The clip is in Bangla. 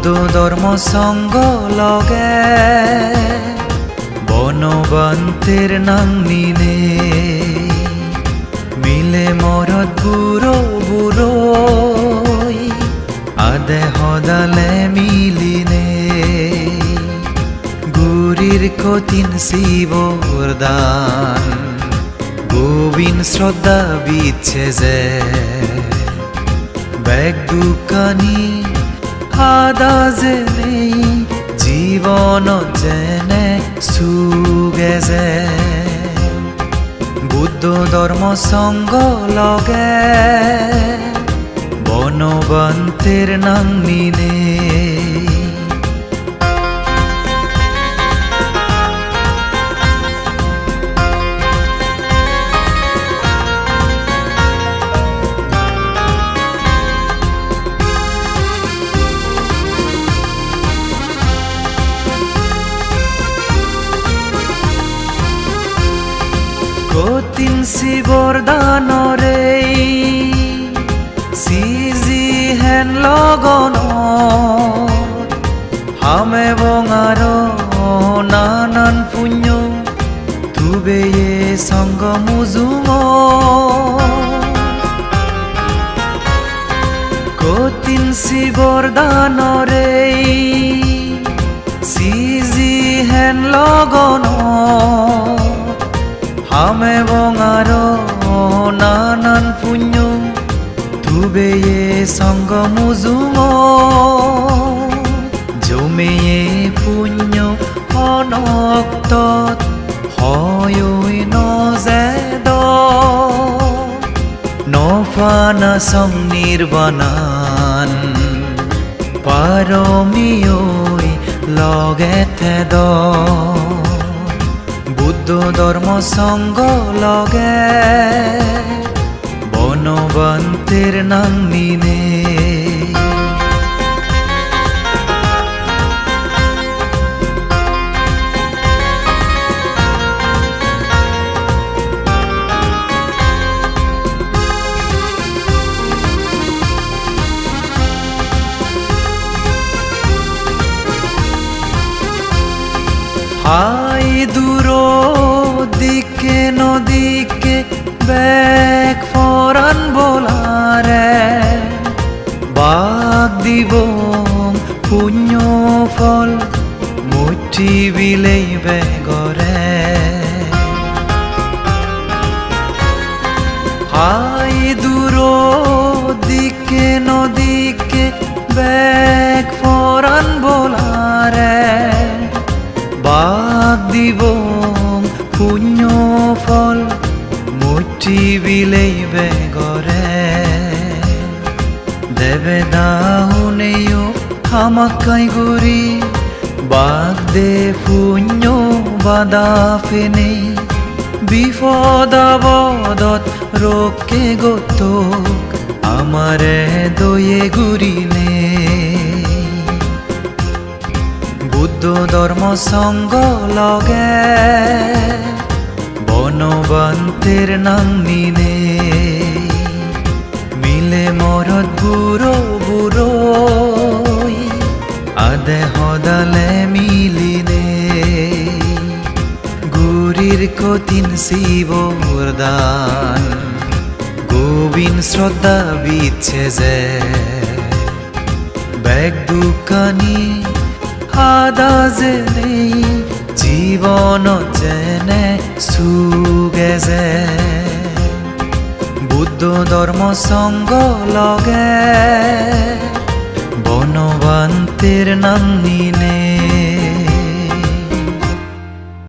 বুদ্ধ ধর্ম সঙ্গ লগে বনবান্তের নাংনিনে মিলে মরদ বুড়ো বুড়োই আদে হদালে মিলিনে গুরির কঠিন শিবরদান গোবিন শ্রদ্ধা বিচ্ছে যে ব্যাগ দুকানি আদা জেনে জীবন জেনে সুগে যে বুদ্ধ ধর্ম সঙ্গ লগে বনবান্তের নাংনিনে কঠিন শিবরদানরে সিজি হেন লগন হামে বঙার নানান পুণ্য তুবে সঙ্গ মুজুম কঠিন শিবরদানরে সিজি হেন লগন হামে বঙার নানান পুণ্য তুবে সঙ্গ মুজুম জমে পুণ্য অনক্ত হয় নজেদ নফানা সং নির্বাণান পারমিয়ই লগে থেদ বুদ্ধ ধর্ম সঙ্গ লগে বনবান্তের নাংনিনে হাই দূর দিকে নদীকে ব্যাগ ফরান বলারে বাগ দিব পুণ্য ফল মুঠি বিলেই বেগরে হাই দূর দিকে নদীকে ব্যাগ ফরান বলারে বাগ দিব পুণ্য ফল মুঠি বিলেই বেগরে দেবে দাহুনেও হামাকাই গুরি বাগ দে পুণ্য বাদা ফেনে বিপদাবদত রোকে গত আমারে দয়ে গুরিনে বুদ্ধ ধর্ম সঙ্গ লগে বনবান্তের নাংনিনে মিলে মরদ বুড়ো বুড়োই আদে হদালে মিলিনে গুরির কঠিন শিবরদান গোবিন শ্রদ্ধা বিচ্ছে যে ব্যাগ দুকানি আদা জেনে জীবন জেনে সুগে যে বুদ্ধ ধর্ম সঙ্গ লগে বনবান্তের নাংনিনে